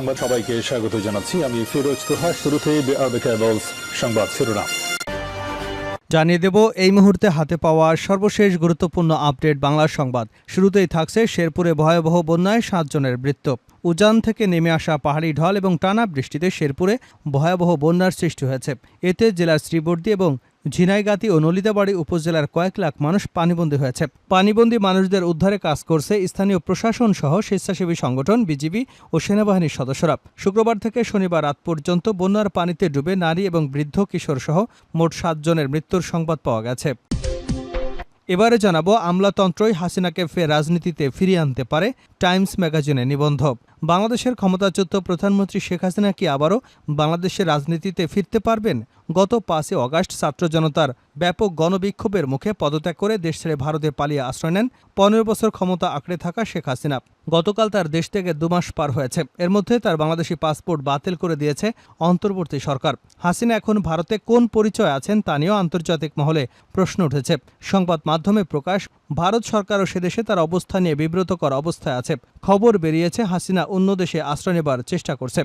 সংবাদ সবাইকে স্বাগত জানাচ্ছি। আমি ফিরোজ তোহা। শুরুতেই সংবাদ শিরোনাম জানিয়ে দেব এই মুহূর্তে হাতে পাওয়া সর্বশেষ গুরুত্বপূর্ণ আপডেট বাংলা সংবাদ। শুরুতেই থাকছে শেরপুরে ভয়াবহ বন্যায় 7 জনের মৃত্যু। উজান থেকে নেমে আসা পাহাড়ি ঢল এবং টানা বৃষ্টিতে শেরপুরে ভয়াবহ বন্যার সৃষ্টি হয়েছে। এতে জেলার শ্রীবর্দী এবং ঝিনাইগাতি ও নলিতাবাড়ী উপজেলার কয়েক লাখ মানুষ পানিবন্দী হয়েছে। পানিবন্দী মানুষদের উদ্ধারে কাজ করছে স্থানীয় প্রশাসন সহ স্বেচ্ছাসেবী সংগঠন, বিজিবি ও সেনাবাহিনীর সদস্যরা। শুক্রবার থেকে শনিবার রাত পর্যন্ত বন্যার পানিতে ডুবে নারী এবং বৃদ্ধ কিশোর সহ মোট 7 জনের মৃত্যুর সংবাদ পাওয়া গেছে। এবারে জানাবো আমলাতন্ত্রই হাসিনাকে ফের রাজনীতিতে ফিরিয়ে আনতে পারে, টাইমস ম্যাগাজিনে নিবন্ধ। বাংলাদেশের ক্ষমতাচ্যুত প্রধানমন্ত্রী শেখ হাসিনা কি আবারও বাংলাদেশের রাজনীতিতে ফিরতে পারবেন? গত 5 আগস্ট ছাত্র জনতার ব্যাপক গণবিক্ষোভের মুখে পদত্যাগ করে দেশ ছেড়ে ভারতে পালিয়ে আশ্রয় নেন 15 বছর ক্ষমতা আঁকড়ে থাকা শেখ হাসিনা। গতকাল তার দেশ থেকে 2 মাস পার হয়েছে। এর মধ্যে তার বাংলাদেশি পাসপোর্ট বাতিল করে দিয়েছে অন্তর্বর্তী সরকার। হাসিনা এখন ভারতে কোন পরিচয় আছেন তা নিয়েও আন্তর্জাতিক মহলে প্রশ্ন উঠেছে। সংবাদ মাধ্যমে প্রকাশ, ভারত সরকারও সেদেশে তার অবস্থান নিয়ে বিব্রতকর অবস্থায় আছে। খবর বেরিয়েছে হাসিনা অন্য দেশে আশ্রয় নেবার চেষ্টা করছে।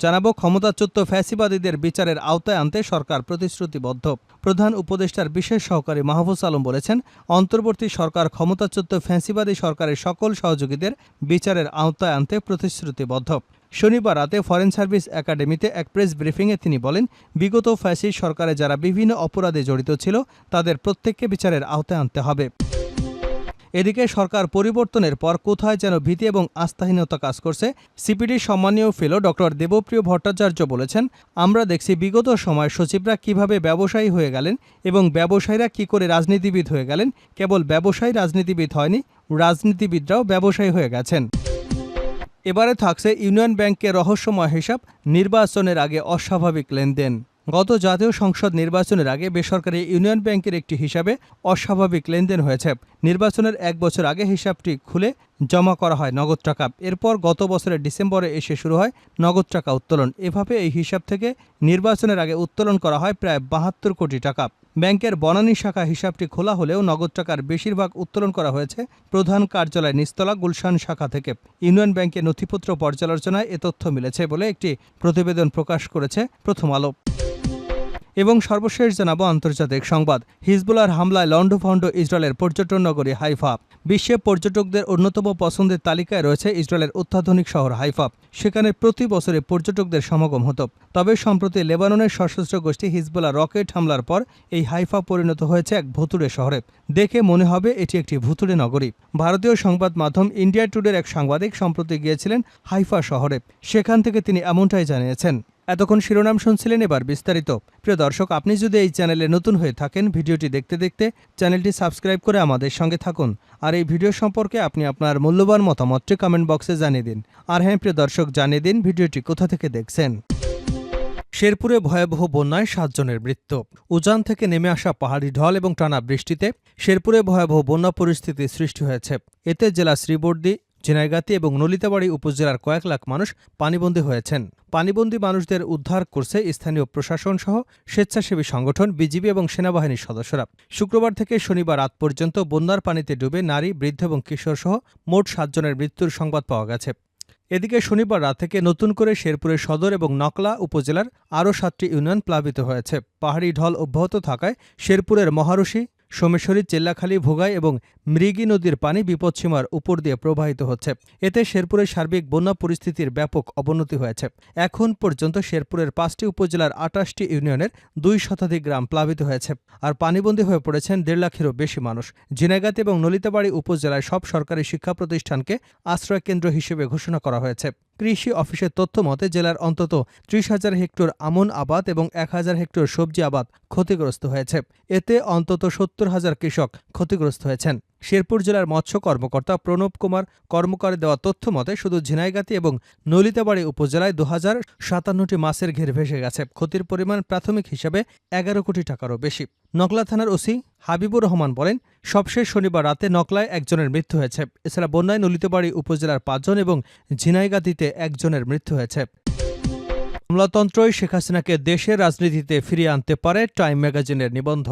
জানাবো ক্ষমতাচ্যুত ফ্যাসিবাদীদের বিচারের আওতায় আনতে সরকার প্রতিশ্রুতিবদ্ধ। প্রধান উপদেষ্টার বিশেষ সহকারী মাহফুজ আলম বলেছেন, অন্তর্বর্তী সরকার ক্ষমতাচ্যুত ফ্যাসিবাদী সরকারের সকল সহযোগীদের বিচারের আওতায় আনতে প্রতিশ্রুতিবদ্ধ। শনিবার রাতে ফরেন সার্ভিস একাডেমিতে এক প্রেস ব্রিফিংয়ে তিনি বলেন, বিগত ফ্যাসিস্ট সরকারে যারা বিভিন্ন অপরাধে জড়িত ছিল তাদের প্রত্যেককে বিচারের আওতায় আনতে হবে। এদিকে সরকার পরিবর্তনের পর কোথায় যেন ভীতি এবং আস্থাহীনতা কাজ করছে। সিপিডির সম্মানীয় ফেলো ডক্টর দেবপ্রিয় ভট্টাচার্য বলেছেন, আমরা দেখছি বিগত সময় সচিবরা কিভাবে ব্যবসায়ী হয়ে গেলেন এবং ব্যবসায়ীরা কি করে রাজনীতিবিদ হয়ে গেলেন। কেবল ব্যবসায়ী রাজনীতিবিদ হয়নি, রাজনীতিবিদরাও ব্যবসায়ী হয়ে গেছেন। এবারে থাকছে ইউনিয়ন ব্যাংকের রহস্যময় হিসাব, নির্বাচনের আগে অস্বাভাবিক লেনদেন। গত জাতীয় সংসদ নির্বাচনের আগে বেসরকারি ইউনিয়ন ব্যাংকের একটি হিসাবে অস্বাভাবিক লেনদেন হয়েছে। নির্বাচনের 1 বছর আগে হিসাবটি খুলে জমা করা হয় নগদ টাকা। এরপর গত বছরের ডিসেম্বরে এসে শুরু হয় নগদ টাকা উত্তোলন। এভাবে এই হিসাব থেকে নির্বাচনের আগে উত্তোলন করা হয় প্রায় 72 কোটি টাকা। ব্যাংকের বনানী শাখা হিসাবটি খোলা হলেও নগদ টাকার বেশিরভাগ উত্তোলন করা হয়েছে প্রধান কার্যালয় নিস্তলা গুলশান শাখা থেকে। ইউনিয়ন ব্যাংকের নথিপত্র পর্যালোচনায় এ তথ্য মিলেছে বলে একটি প্রতিবেদন প্রকাশ করেছে প্রথম আলো। এবং সর্বশেষ জানাবো আন্তর্জাতিক সংবাদ। হিজবুল্লাহর হামলায় লণ্ডভণ্ড ইসরায়েলের পর্যটন নগরী হাইফা। বিশ্বে পর্যটকদের অন্যতম পছন্দের তালিকায় রয়েছে ইসরায়েলের অত্যাধুনিক শহর হাইফা। সেখানে প্রতি বছরে পর্যটকদের সমাগম হতো। তবে সম্প্রতি লেবাননের সশস্ত্র গোষ্ঠী হিজবুল্লাহ রকেট হামলার পর এই হাইফা পরিণত হয়েছে এক ভুতুড়ে শহরে। দেখে মনে হবে এটি একটি ভুতুড়ে নগরী। ভারতীয় সংবাদ মাধ্যম ইন্ডিয়া টুডের এক সাংবাদিক সম্প্রতি গিয়েছিলেন হাইফা শহরে। সেখান থেকে তিনি এমনটাই জানিয়েছেন। এতক্ষণ শিরোনাম শুনছিলেন, এবার বিস্তারিত। প্রিয় দর্শক, আপনি যদি এই চ্যানেলে নতুন হয়ে থাকেন, ভিডিওটি দেখতে দেখতে চ্যানেলটি সাবস্ক্রাইব করে আমাদের সঙ্গে থাকুন। আর এই ভিডিও সম্পর্কে আপনি আপনার মূল্যবান মতামতটি কমেন্ট বক্সে জানিয়ে দিন। আর হ্যাঁ প্রিয় দর্শক, জানিয়ে দিন ভিডিওটি কোথা থেকে দেখছেন। শেরপুরে ভয়াবহ বন্যায় 7 জনের মৃত্যু। উজান থেকে নেমে আসা পাহাড়ি ঢল এবং টানা বৃষ্টিতে শেরপুরে ভয়াবহ বন্যা পরিস্থিতি সৃষ্টি হয়েছে। এতে জেলা শ্রীবর্দী, ঝিনাইগাতি এবং নলিতাবাড়ী উপজেলার কয়েক লাখ মানুষ পানিবন্দী হয়েছেন। পানিবন্দী মানুষদের উদ্ধার করছে স্থানীয় প্রশাসন সহ স্বেচ্ছাসেবী সংগঠন, বিজিবি এবং সেনাবাহিনীর সদস্যরা। শুক্রবার থেকে শনিবার রাত পর্যন্ত বন্যার পানিতে ডুবে নারী, বৃদ্ধ এবং কিশোর সহ মোট 7 জনের মৃত্যুর সংবাদ পাওয়া গেছে। এদিকে শনিবার রাত থেকে নতুন করে শেরপুরের সদর এবং নকলা উপজেলার আরও 7টি ইউনিয়ন প্লাবিত হয়েছে। পাহাড়ি ঢল অব্যাহত থাকায় শেরপুরের মহারশী, সোমেশ্বরী, চেল্লাখালী, ভোগাই এবং মৃগী নদীর পানি বিপদসীমার উপর দিয়ে প্রবাহিত হচ্ছে। এতে শেরপুরের সার্বিক বন্যা পরিস্থিতির ব্যাপক অবনতি হয়েছে। এখন পর্যন্ত শেরপুরের 5টি উপজেলার 28টি ইউনিয়নের 2 শতাধিক গ্রাম প্লাবিত হয়েছে। আর পানিবন্দী হয়ে পড়েছেন 1.5 লাখেরও বেশি মানুষ। ঝিনাইগাতি এবং নলিতাবাড়ী উপজেলায় সব সরকারি শিক্ষা প্রতিষ্ঠানকে আশ্রয়কেন্দ্র হিসেবে ঘোষণা করা হয়েছে। কৃষি অফিসের তথ্য মতে জেলার অন্তত 30,000 হেক্টর আমন আবাদ এবং 1,000 হেক্টর সবজি আবাদ ক্ষতিগ্রস্ত হয়েছে। এতে অন্তত 70,000 কৃষক ক্ষতিগ্রস্ত হয়েছেন। শেরপুর জেলার মৎস্য কর্মকর্তা প্রণব কুমার কর্মকারের দেওয়া তথ্য মতে শুধু ঝিনাইগাতি এবং নলিতাবাড়ী উপজেলায় 2057টি মাছের ঘের ভেসে গেছে। ক্ষতির পরিমাণ প্রাথমিক হিসাবে 11 কোটি টাকারও বেশি। নকলা থানার ওসি হাবিবুর রহমান বলেন, সবশেষ শনিবার রাতে নকলায় 1 জনের মৃত্যু হয়েছে। এছাড়া বন্যায় নলিতাবাড়ী উপজেলার 5 জন এবং ঝিনাইগাতিতে 1 জনের মৃত্যু হয়েছে। আমলাতন্ত্রই শেখ হাসিনাকে দেশের রাজনীতিতে ফিরিয়ে আনতে পারে টাইম ম্যাগাজিনের নিবন্ধ।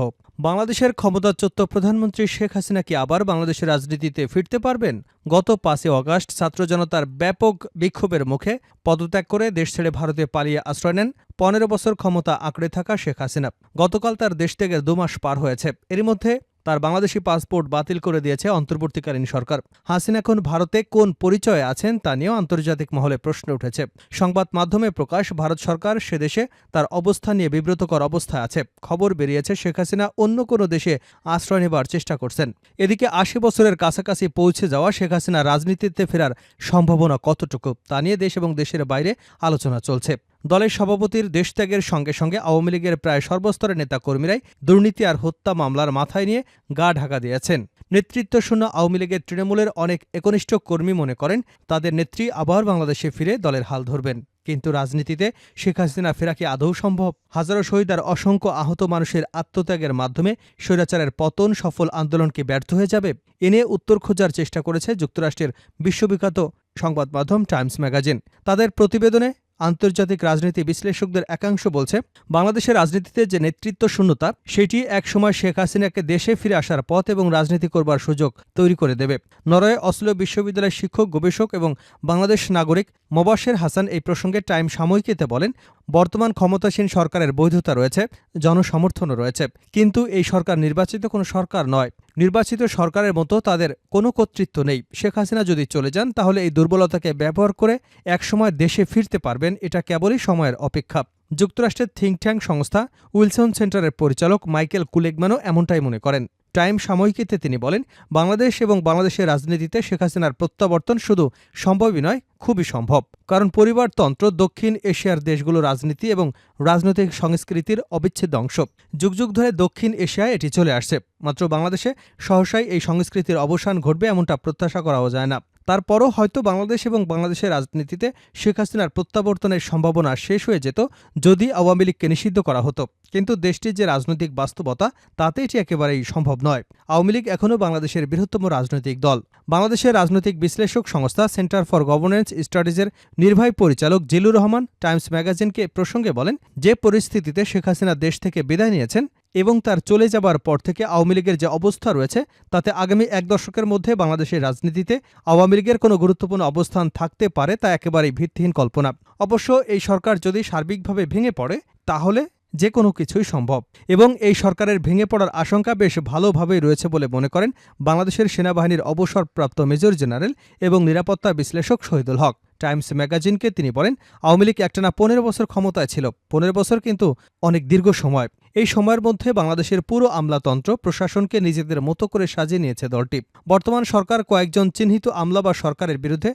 বাংলাদেশের ক্ষমতাচ্যুত প্রধানমন্ত্রী শেখ হাসিনা কি আবার বাংলাদেশের রাজনীতিতে ফিরতে পারবেন? গত ৫ আগস্ট ছাত্র জনতার ব্যাপক বিক্ষোভের মুখে পদত্যাগ করে দেশ ছেড়ে ভারতে পালিয়ে আশ্রয় নেন ১৫ বছর ক্ষমতা আঁকড়ে থাকা শেখ হাসিনা। গতকাল তার দেশ ত্যাগের ২ মাস পার হয়েছে। এরই মধ্যে তার বাংলাদেশি পাসপোর্ট বাতিল করে দিয়েছে অন্তর্বর্তীকালীন সরকার। হাসিনা এখন ভারতে কোন পরিচয়ে আছেন তা নিয়েও আন্তর্জাতিক মহলে প্রশ্ন উঠেছে। সংবাদ মাধ্যমে প্রকাশ, ভারত সরকার সে দেশে তার অবস্থান নিয়ে বিব্রতকর অবস্থায় আছে। খবর বেরিয়েছে শেখ হাসিনা অন্য কোনো দেশে আশ্রয় নেবার চেষ্টা করছেন। এদিকে ৮০ বছরের কাছাকাছি পৌঁছে যাওয়া শেখ হাসিনা রাজনীতিতে ফেরার সম্ভাবনা কতটুকু তা নিয়ে দেশ এবং দেশের বাইরে আলোচনা চলছে। দলের সভাপতির দেশত্যাগের সঙ্গে সঙ্গে আওয়ামী লীগের প্রায় সর্বস্তরের নেতাকর্মীরাই দুর্নীতি আর হত্যা মামলার মাথায় নিয়ে গা ঢাকা দিয়েছেন। নেতৃত্বশূন্য আওয়ামী লীগের তৃণমূলের অনেক একনিষ্ঠ কর্মী মনে করেন তাদের নেত্রী আবার বাংলাদেশে ফিরে দলের হাল ধরবেন। কিন্তু রাজনীতিতে শেখ হাসিনা ফেরা কি আদৌ সম্ভব? হাজারো শহীদ আর অসংখ্য আহত মানুষের আত্মত্যাগের মাধ্যমে স্বৈরাচারের পতন সফল আন্দোলন কি ব্যর্থ হয়ে যাবে? এ নিয়ে উত্তর খোঁজার চেষ্টা করেছে যুক্তরাষ্ট্রের বিশ্ববিখ্যাত সংবাদ মাধ্যম টাইমস ম্যাগাজিন। তাদের প্রতিবেদনে আন্তর্জাতিক রাজনীতি বিশ্লেষকদের একাংশ বলছে, বাংলাদেশের রাজনীতিতে যে নেতৃত্ব শূন্যতা সেটি একসময় শেখ হাসিনাকে দেশে ফিরে আসার পথ এবং রাজনীতি করবার সুযোগ তৈরি করে দেবে। নরওয়ে অসলো বিশ্ববিদ্যালয়ের শিক্ষক, গবেষক এবং বাংলাদেশ নাগরিক মোবাশ্বের হাসান এই প্রসঙ্গে টাইম সাময়িকীতে বলেন, বর্তমান ক্ষমতাসীন সরকারের বৈধতা রয়েছে, জনসমর্থনও রয়েছে, কিন্তু এই সরকার নির্বাচিত কোনো সরকার নয়। নির্বাচিত সরকারের মতো তাদের কোনো কর্তৃত্ব নেই। শেখ হাসিনা যদি চলে যান তাহলে এই দুর্বলতাকে ব্যবহার করে একসময় দেশে ফিরতে পারবেন, এটা কেবলই সময়ের অপেক্ষা। যুক্তরাষ্ট্রের থিঙ্ক ট্যাঙ্ক সংস্থা উইলসন সেন্টারের পরিচালক মাইকেল কুলেগম্যানও এমনটাই মনে করেন। টাইম সাময়িকীতে তিনি বলেন, বাংলাদেশ এবং বাংলাদেশের রাজনীতিতে শেখ হাসিনার প্রত্যাবর্তন শুধু সম্ভবই নয়, খুবই সম্ভব। কারণ পরিবারতন্ত্র দক্ষিণ এশিয়ার দেশগুলোর রাজনীতি এবং রাজনৈতিক সংস্কৃতির অবিচ্ছেদ্য অংশ। যুগ যুগ ধরে দক্ষিণ এশিয়ায় এটি চলে আসছে। মাত্র বাংলাদেশে সহসাই এই সংস্কৃতির অবসান ঘটবে এমনটা প্রত্যাশা করাও যায় না। তারপরও হয়তো বাংলাদেশ এবং বাংলাদেশের রাজনীতিতে শেখ হাসিনার প্রত্যাবর্তনের সম্ভাবনা শেষ হয়ে যেত যদি আওয়ামী লীগকে নিষিদ্ধ করা হতো। কিন্তু দেশটির যে রাজনৈতিক বাস্তবতা তাতে এটি একেবারেই সম্ভব নয়। আওয়ামী লীগ এখনও বাংলাদেশের বৃহত্তম রাজনৈতিক দল। বাংলাদেশের রাজনৈতিক বিশ্লেষক সংস্থা সেন্টার ফর গভর্নেন্স স্টাডিজের নির্বাহী পরিচালক জিলুর রহমান টাইমস ম্যাগাজিনকে প্রসঙ্গে বলেন, যে পরিস্থিতিতে শেখ হাসিনা দেশ থেকে বিদায় নিয়েছেন এবং তার চলে যাবার পর থেকে আওয়ামী লীগের যে অবস্থা রয়েছে তাতে আগামী ১ দশকের মধ্যে বাংলাদেশের রাজনীতিতে আওয়ামী লীগের কোনো গুরুত্বপূর্ণ অবস্থান থাকতে পারে তা একেবারেই ভিত্তিহীন কল্পনা। অবশ্য এই সরকার যদি সার্বিকভাবে ভেঙে পড়ে তাহলে যে কোনো কিছুই সম্ভব এবং এই সরকারের ভেঙে পড়ার আশঙ্কা বেশ ভালোভাবেই রয়েছে বলে মনে করেন বাংলাদেশের সেনাবাহিনীর অবসরপ্রাপ্ত মেজর জেনারেল এবং নিরাপত্তা বিশ্লেষক শহীদুল হক। টাইমস ম্যাগাজিনকে তিনি বলেন, আওয়ামী লীগ একটানা ১৫ বছর ক্ষমতায় ছিল। ১৫ বছর কিন্তু অনেক দীর্ঘ সময়। এই সময়ের মধ্যে বাংলাদেশের পুরো আমলাতন্ত্র প্রশাসনকে নিজেদের মতো করে সাজিয়ে নিয়েছে দলটি। বর্তমান সরকার কয়েকজন চিহ্নিত আমলা বা সরকারের বিরুদ্ধে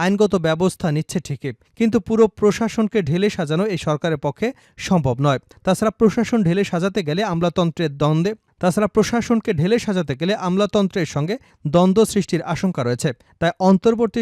আইনগত ব্যবস্থা নিচ্ছে ঠিকই, কিন্তু পুরো প্রশাসনকে ঢেলে সাজানো এই সরকারের পক্ষে সম্ভব নয়। তাছাড়া প্রশাসনকে ঢেলে সাজাতে গেলে আমলাতন্ত্রের সঙ্গে দ্বন্দ্ব সৃষ্টির আশঙ্কা রয়েছে। তাই অন্তর্বর্তী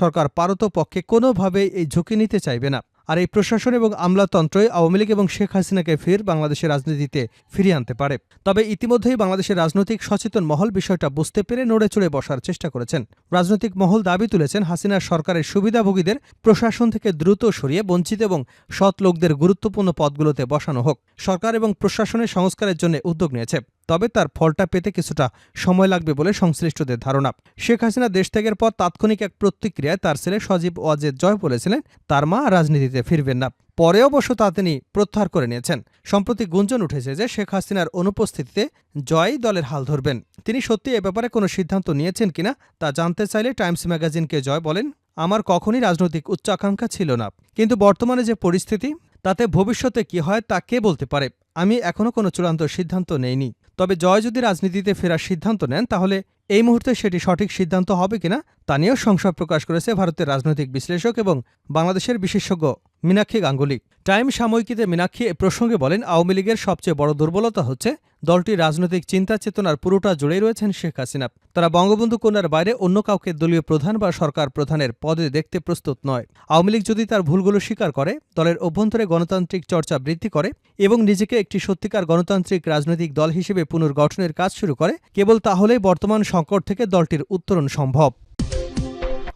সরকার পারতপক্ষে কোনোভাবেই এই ঝুঁকি নিতে চাইবে না। আর এই প্রশাসন এবং আমলাতন্ত্রই আওয়ামী লীগ এবং শেখ হাসিনাকে ফের বাংলাদেশের রাজনীতিতে ফিরিয়ে আনতে পারে। তবে ইতিমধ্যেই বাংলাদেশের রাজনৈতিক সচেতন মহল বিষয়টা বুঝতে পেরে নড়ে চড়ে বসার চেষ্টা করেছেন। রাজনৈতিক মহল দাবি তুলেছেন, হাসিনার সরকারের সুবিধাভোগীদের প্রশাসন থেকে দ্রুত সরিয়ে বঞ্চিত এবং সৎ লোকদের গুরুত্বপূর্ণ পদগুলোতে বসানো হোক। সরকার এবং প্রশাসনের সংস্কারের জন্য উদ্যোগ নিয়েছে, তবে তার ফলটা পেতে কিছুটা সময় লাগবে বলে সংশ্লিষ্টদের ধারণা। শেখ হাসিনা দেশ ত্যাগের পর তাৎক্ষণিক এক প্রতিক্রিয়ায় তার ছেলে সজীব ওয়াজেদ জয় বলেছিলেন তার মা রাজনীতিতে ফিরবেন না। পরে অবশ্য তা তিনি প্রত্যাহার করে নিয়েছেন। সম্প্রতি গুঞ্জন উঠেছে যে শেখ হাসিনার অনুপস্থিতিতে জয় দলের হাল ধরবেন। তিনি সত্যি এ ব্যাপারে কোনো সিদ্ধান্ত নিয়েছেন কিনা তা জানতে চাইলে টাইমস ম্যাগাজিনকে জয় বলেন, আমার কখনই রাজনৈতিক উচ্চাকাঙ্ক্ষা ছিল না, কিন্তু বর্তমানে যে পরিস্থিতি তাতে ভবিষ্যতে কি হয় তা কে বলতে পারে। আমি এখনও কোনো চূড়ান্ত সিদ্ধান্ত নেইনি। তবে জয় যদি রাজনীতিতে ফেরার সিদ্ধান্ত নেন তাহলে এই মুহূর্তে সেটি সঠিক সিদ্ধান্ত হবে কিনা তা নিয়েও সংশয় প্রকাশ করেছে ভারতের রাজনৈতিক বিশ্লেষক এবং বাংলাদেশের বিশেষজ্ঞ মীনাক্ষী গাঙ্গুলি। টাইম সাময়িকীতে মীনাক্ষী এ প্রসঙ্গে বলেন, আওয়ামী লীগের সবচেয়ে বড় দুর্বলতা হচ্ছে দলটির রাজনৈতিক চিন্তা চেতনার পুরোটা জুড়েই রয়েছেন শেখ হাসিনা। তারা বঙ্গবন্ধু কন্যার বাইরে অন্য কাউকে দলীয় প্রধান বা সরকার প্রধানের পদে দেখতে প্রস্তুত নয়। আওয়ামী লীগ যদি তার ভুলগুলো স্বীকার করে, দলের অভ্যন্তরে গণতান্ত্রিক চর্চা বৃদ্ধি করে এবং নিজেকে একটি সত্যিকার গণতান্ত্রিক রাজনৈতিক দল হিসেবে পুনর্গঠনের কাজ শুরু করে, কেবল তাহলেই বর্তমান সংকট থেকে দলটির উত্তরণ সম্ভব।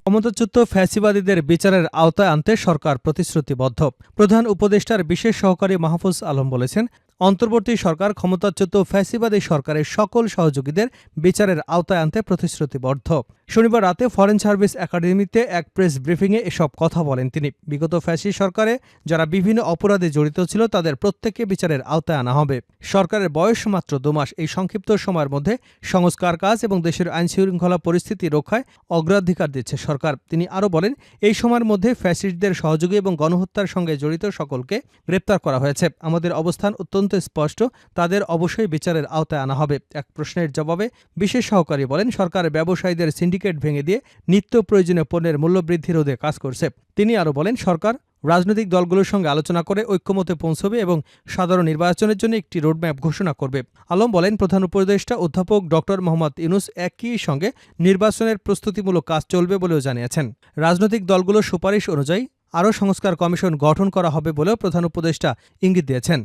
ক্ষমতাচ্যুত ফ্যাসিবাদীদের বিচারের আওতায় আনতে সরকার প্রতিশ্রুতিবদ্ধ। প্রধান উপদেষ্টার বিশেষ সহকারী মাহফুজ আলম বলেছেন, অন্তর্বর্তী সরকার ক্ষমতাচ্যুত ফ্যাসিবাদী সরকারের সকল সহযোগীদের বিচারের আওতায় আনতে প্রতিশ্রুতিবদ্ধ। শনিবার রাতে ফরেন সার্ভিস একাডেমিতে এক প্রেস ব্রিফিংয়ে এসব কথা বলেন তিনি। বিগত ফ্যাসিস্ট সরকারে যারা বিভিন্ন অপরাধে জড়িত ছিল তাদের প্রত্যেককে বিচারের আওতায় আনা হবে। সরকারের বয়স মাত্র 2 মাস। এই সংক্ষিপ্ত সময়ের মধ্যে সংস্কার কাজ এবং দেশের আইনশৃঙ্খলা পরিস্থিতি রক্ষায় অগ্রাধিকার দিচ্ছে সরকার। তিনি আরও বলেন, এই সময়ের মধ্যে ফ্যাসিস্টদের সহযোগী এবং গণহত্যার সঙ্গে জড়িত সকলকে গ্রেপ্তার করা হয়েছে। আমাদের অবস্থান অত্যন্ত স্পষ্ট, তাদের অবশ্যই বিচারের আওতায় আনা হবে। এক প্রশ্নের জবাবে বিশেষ সহকারী বলেন, সরকার ব্যবসায়ীদের সিন্ডিকেট ভেঙে দিয়ে নিত্য প্রয়োজনীয় পণ্যের মূল্যবৃদ্ধি রোধে কাজ করছে। তিনি আরও বলেন, সরকার রাজনৈতিক দলগুলোর সঙ্গে আলোচনা করে ঐক্যমতে পৌঁছবে এবং সাধারণ নির্বাচনের জন্য একটি রোডম্যাপ ঘোষণা করবে। আলম বলেন, প্রধান উপদেষ্টা অধ্যাপক ডক্টর মোহাম্মদ ইউনূস একই সঙ্গে নির্বাচনের প্রস্তুতিমূলক কাজ চলবে বলেও জানিয়েছেন। রাজনৈতিক দলগুলোর সুপারিশ অনুযায়ী আরও সংস্কার কমিশন গঠন করা হবে বলেও প্রধান উপদেষ্টা ইঙ্গিত দিয়েছেন।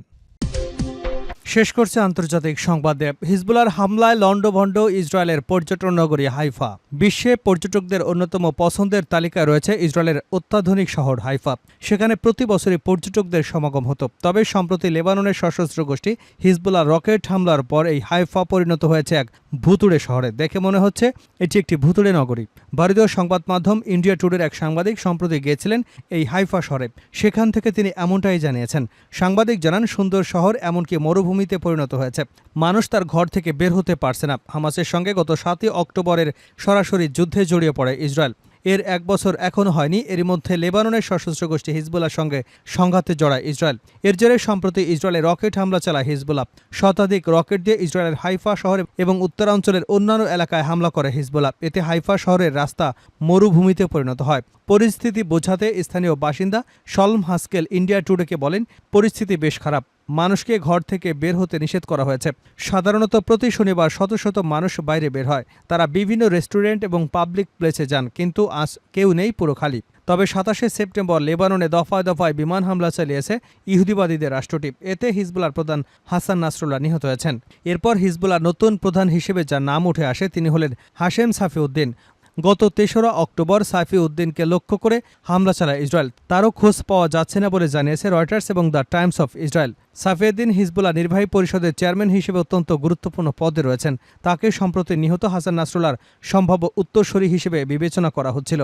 শেষ করছে আন্তর্জাতিক সংবাদে। হিজবুল্লাহর হামলায় লণ্ডভণ্ড ইসরায়েলের পর্যটন নগরী হাইফা। বিশ্বে পর্যটকদের অন্যতম পছন্দের তালিকায় রয়েছে ইসরায়েলের অত্যাধুনিক শহর হাইফা। সেখানে প্রতি বছরই পর্যটকদের সমাগম হতো। তবে সম্প্রতি লেবাননের সশস্ত্র গোষ্ঠী হিজবুল্লাহ রকেট হামলার পর এই হাইফা পরিণত হয়েছে এক ভুতুড়ে শহরে। দেখে মনে হচ্ছে এটি একটি ভুতুড়ে নগরী। ভারতীয় সংবাদ মাধ্যম ইন্ডিয়া টুডের এক সাংবাদিক সম্প্রতি গিয়েছিলেন এই হাইফা শহরে। সেখান থেকে তিনি এমনটাই জানিয়েছেন। সাংবাদিক জানান, সুন্দর শহর এমনকি মরুভূমিতে পরিণত হয়েছে। মানুষ তার ঘর থেকে বের হতে পারছে না। হামাসের সঙ্গে গত 7 অক্টোবরের সরাসরি যুদ্ধে জড়িয়ে পড়ে ইসরায়েল। এর 1 বছর এখনও হয়নি। এরই মধ্যে লেবাননের সশস্ত্র গোষ্ঠী হিজবুল্লাহর সঙ্গে সংঘাতে জড়ায় ইসরায়েল। এর জেরে সম্প্রতি ইসরায়েলে রকেট হামলা চালায় হিজবুল্লাহ। শতাধিক রকেট দিয়ে ইসরায়েলের হাইফা শহরে এবং উত্তরাঞ্চলের অন্যান্য এলাকায় হামলা করে হিজবুল্লাহ। এতে হাইফা শহরের রাস্তা মরুভূমিতে পরিণত হয়। পরিস্থিতি বোঝাতে স্থানীয় বাসিন্দা সলম হাস্কেল ইন্ডিয়া টুডেকে বলেন, পরিস্থিতি বেশ খারাপ। মানুষকে ঘর থেকে বের হতে নিষেধ করা হয়েছে। সাধারণত প্রতি শনিবার শত শত মানুষ বাইরে বের হয়। তারা বিভিন্ন রেস্টুরেন্ট এবং পাবলিক প্লেসে যান, কিন্তু আজ কেউ নেই, পুরো খালি। তবে 27 সেপ্টেম্বর লেবাননে দফায় দফায় বিমান হামলা চালিয়েছে ইহুদিবাদীদের রাষ্ট্রটি। এতে হিজবুল্লাহর প্রধান হাসান নাসরুল্লাহ নিহত হয়েছেন। এরপর হিজবুল্লাহর নতুন প্রধান হিসেবে যার নাম উঠে আসে তিনি হলেন হাশেম সাফিউদ্দিন। গত 3রা অক্টোবর সাইফিউদ্দিনকে লক্ষ্য করে হামলা চালায় ইসরায়েল। তারও খোঁজ পাওয়া যাচ্ছে না বলে জানিয়েছে রয়টার্স এবং the Times of Israel. Safiuddin Hezbollah নির্বাহী পরিষদের চেয়ারম্যান হিসেবে অত্যন্ত গুরুত্বপূর্ণ পদে রয়েছেন। তাকে সম্প্রতি নিহত হাসান নাসরুল্লাহর সম্ভাব্য উত্তরসূরি হিসেবে বিবেচনা করা হচ্ছিল।